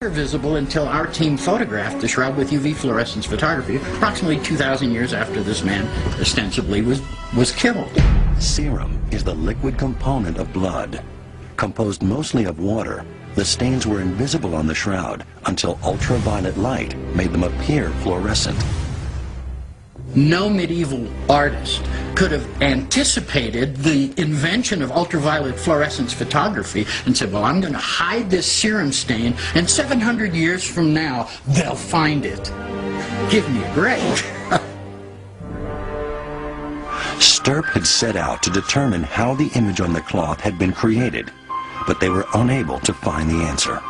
Visible until our team photographed the shroud with UV fluorescence photography approximately 2,000 years after this man ostensibly was killed. Serum is the liquid component of blood. Composed mostly of water, the stains were invisible on the shroud until ultraviolet light made them appear fluorescent. No medieval artist could have anticipated the invention of ultraviolet fluorescence photography and said, well, I'm going to hide this serum stain, and 700 years from now, they'll find it. Give me a break. Stirp had set out to determine how the image on the cloth had been created, but they were unable to find the answer.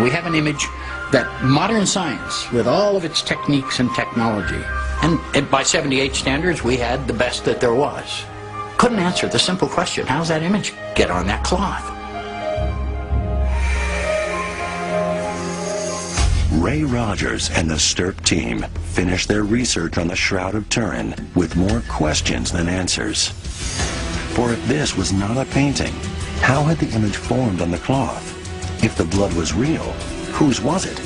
We have an image that modern science, with all of its techniques and technology, and by 78 standards, we had the best that there was, couldn't answer the simple question, how's that image get on that cloth? Ray Rogers and the Stirp team finished their research on the Shroud of Turin with more questions than answers. For if this was not a painting, how had the image formed on the cloth? If the blood was real, whose was it?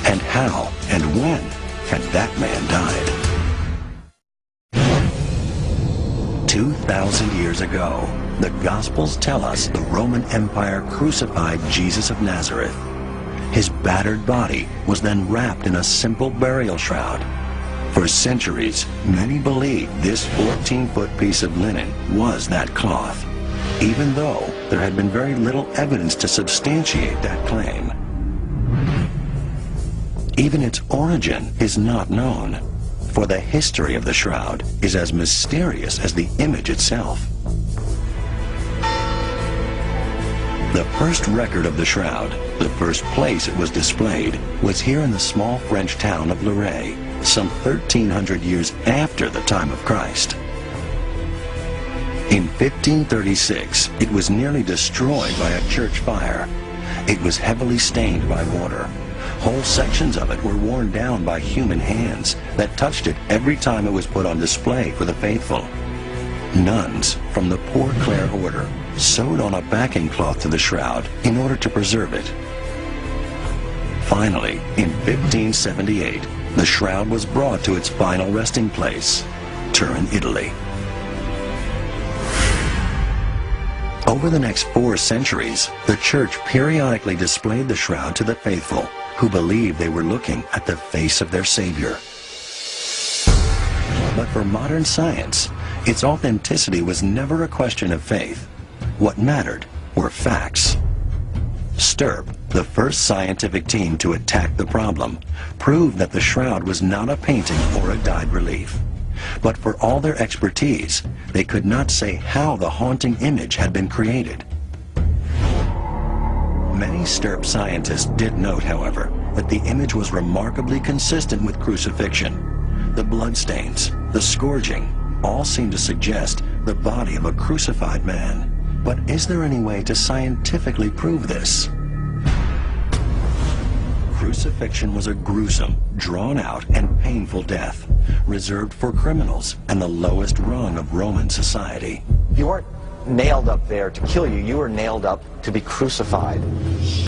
And how and when had that man died? 2,000 years ago, the Gospels tell us the Roman Empire crucified Jesus of Nazareth. His battered body was then wrapped in a simple burial shroud. For centuries, many believed this 14-foot piece of linen was that cloth, even though there had been very little evidence to substantiate that claim. Even its origin is not known, for the history of the shroud is as mysterious as the image itself. The first record of the shroud, the first place it was displayed, was here in the small French town of Loret, some 1,300 years after the time of Christ. In 1536, it was nearly destroyed by a church fire. It was heavily stained by water. Whole sections of it were worn down by human hands that touched it every time it was put on display for the faithful. Nuns from the Poor Clare order sewed on a backing cloth to the shroud in order to preserve it. Finally, in 1578, the shroud was brought to its final resting place, Turin, Italy. Over the next 4 centuries, the church periodically displayed the shroud to the faithful, who believed they were looking at the face of their Savior. But for modern science, its authenticity was never a question of faith. What mattered were facts. Stirp, the first scientific team to attack the problem, proved that the shroud was not a painting or a dyed relief. But for all their expertise, they could not say how the haunting image had been created. Many Stirp scientists did note, however, that the image was remarkably consistent with crucifixion. The bloodstains, the scourging, all seem to suggest the body of a crucified man. But is there any way to scientifically prove this? Crucifixion was a gruesome, drawn-out, and painful death, reserved for criminals and the lowest rung of Roman society. You weren't nailed up there to kill you. You were nailed up to be crucified,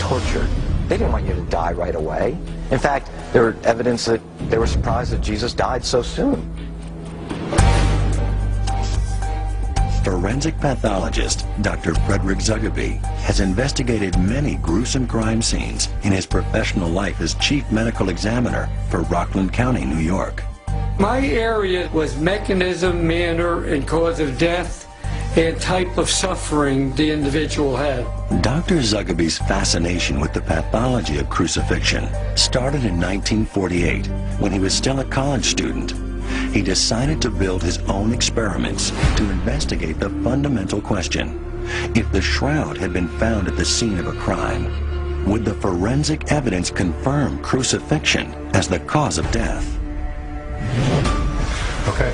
tortured. They didn't want you to die right away. In fact, there were evidence that they were surprised that Jesus died so soon. Forensic pathologist Dr. Frederick Zugaby has investigated many gruesome crime scenes in his professional life as chief medical examiner for Rockland County, New York. My area was mechanism, manner, and cause of death and type of suffering the individual had. Dr. Zugaby's fascination with the pathology of crucifixion started in 1948 when he was still a college student. He decided to build his own experiments to investigate the fundamental question: if the shroud had been found at the scene of a crime, would the forensic evidence confirm crucifixion as the cause of death? Okay.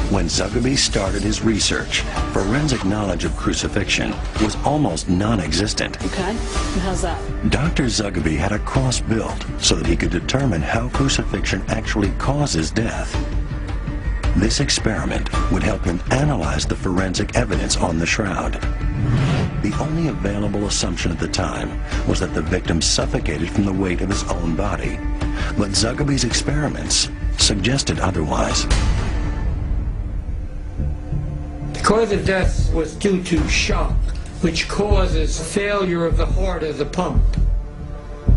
When Zugaby started his research, forensic knowledge of crucifixion was almost non-existent. Okay, and how's that? Dr. Zugaby had a cross built so that he could determine how crucifixion actually causes death. This experiment would help him analyze the forensic evidence on the shroud. The only available assumption at the time was that the victim suffocated from the weight of his own body. But Zuckerby's experiments suggested otherwise. The cause of death was due to shock, which causes failure of the heart as a pump.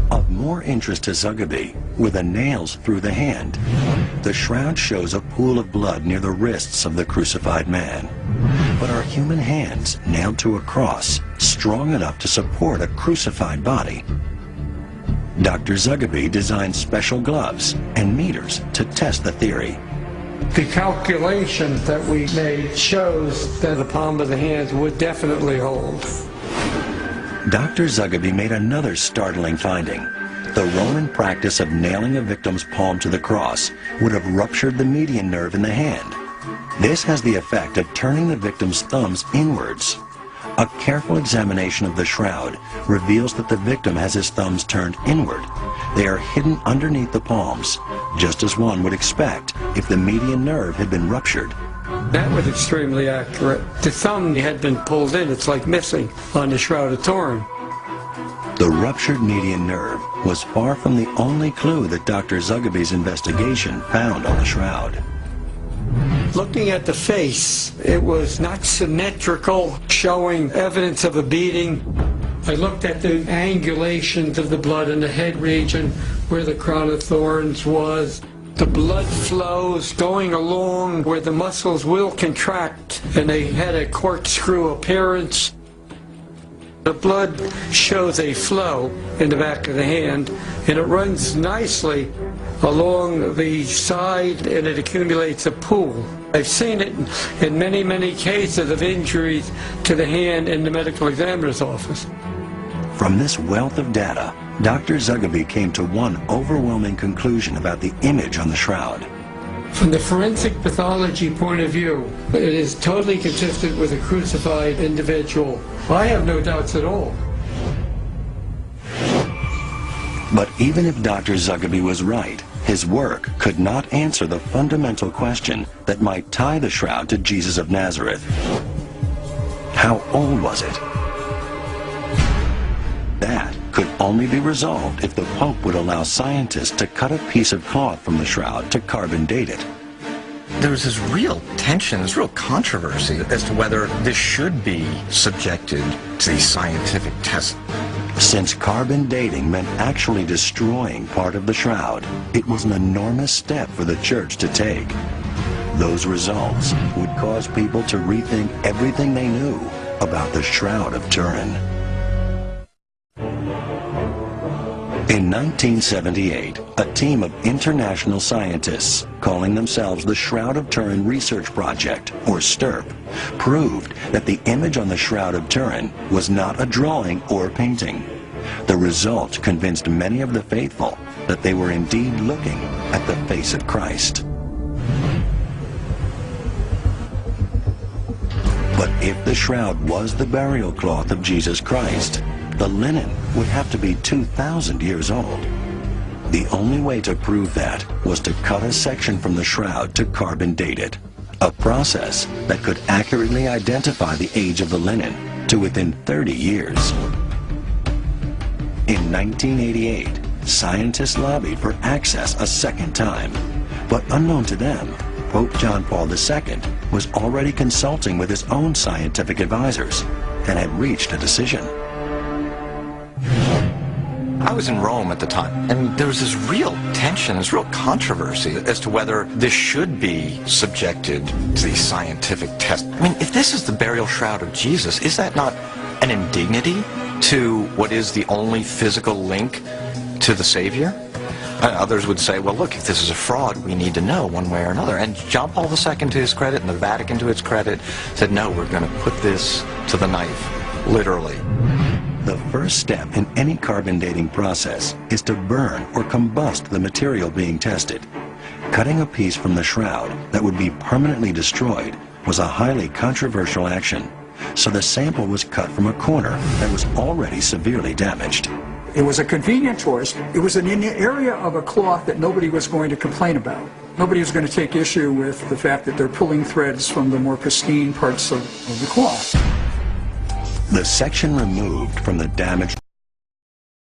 Of more interest to Zuckerby were the nails through the hand. The shroud shows a pool of blood near the wrists of the crucified man. But are human hands nailed to a cross strong enough to support a crucified body? Dr. Zuckerby designed special gloves and meters to test the theory. The calculation that we made shows that the palm of the hand would definitely hold. Dr. Zuckerby made another startling finding. The Roman practice of nailing a victim's palm to the cross would have ruptured the median nerve in the hand. This has the effect of turning the victim's thumbs inwards. A careful examination of the shroud reveals that the victim has his thumbs turned inward. They are hidden underneath the palms, just as one would expect if the median nerve had been ruptured. That was extremely accurate. The thumb had been pulled in. It's like missing on the Shroud of Turin. The ruptured median nerve was far from the only clue that Dr. Zuckerby's investigation found on the shroud. Looking at the face, it was not symmetrical, showing evidence of a beating. I looked at the angulations of the blood in the head region where the crown of thorns was. The blood flows going along where the muscles will contract, and they had a corkscrew appearance. The blood shows a flow in the back of the hand, and it runs nicely along the side, and it accumulates a pool. I've seen it in many, many cases of injuries to the hand in the medical examiner's office. From this wealth of data, Dr. Zuckerby came to one overwhelming conclusion about the image on the shroud. From the forensic pathology point of view, it is totally consistent with a crucified individual. I have no doubts at all. But even if Dr. Zuckerby was right, his work could not answer the fundamental question that might tie the shroud to Jesus of Nazareth. How old was it? That could only be resolved if the Pope would allow scientists to cut a piece of cloth from the shroud to carbon date it. There was this real tension, this real controversy as to whether this should be subjected to these scientific tests. Since carbon dating meant actually destroying part of the shroud, it was an enormous step for the Church to take. Those results would cause people to rethink everything they knew about the Shroud of Turin. In 1978, a team of international scientists, calling themselves the Shroud of Turin Research Project, or STURP, proved that the image on the Shroud of Turin was not a drawing or painting. The result convinced many of the faithful that they were indeed looking at the face of Christ. But if the shroud was the burial cloth of Jesus Christ, the linen would have to be 2,000 years old. The only way to prove that was to cut a section from the shroud to carbon date it, a process that could accurately identify the age of the linen to within 30 years. In 1988, scientists lobbied for access a second time, but unknown to them, Pope John Paul II was already consulting with his own scientific advisors and had reached a decision. I was in Rome at the time, and there was this real tension, this real controversy as to whether this should be subjected to these scientific tests. I mean, if this is the burial shroud of Jesus, is that not an indignity to what is the only physical link to the Savior? Others would say, well, look, if this is a fraud, we need to know one way or another. And John Paul II, to his credit, and the Vatican, to its credit, said, no, we're going to put this to the knife, literally. The first step in any carbon dating process is to burn or combust the material being tested. Cutting a piece from the shroud that would be permanently destroyed was a highly controversial action, so the sample was cut from a corner that was already severely damaged. It was a convenient choice. It was in an area of a cloth that nobody was going to complain about. Nobody was going to take issue with the fact that they're pulling threads from the more pristine parts of the cloth. The section removed from the damaged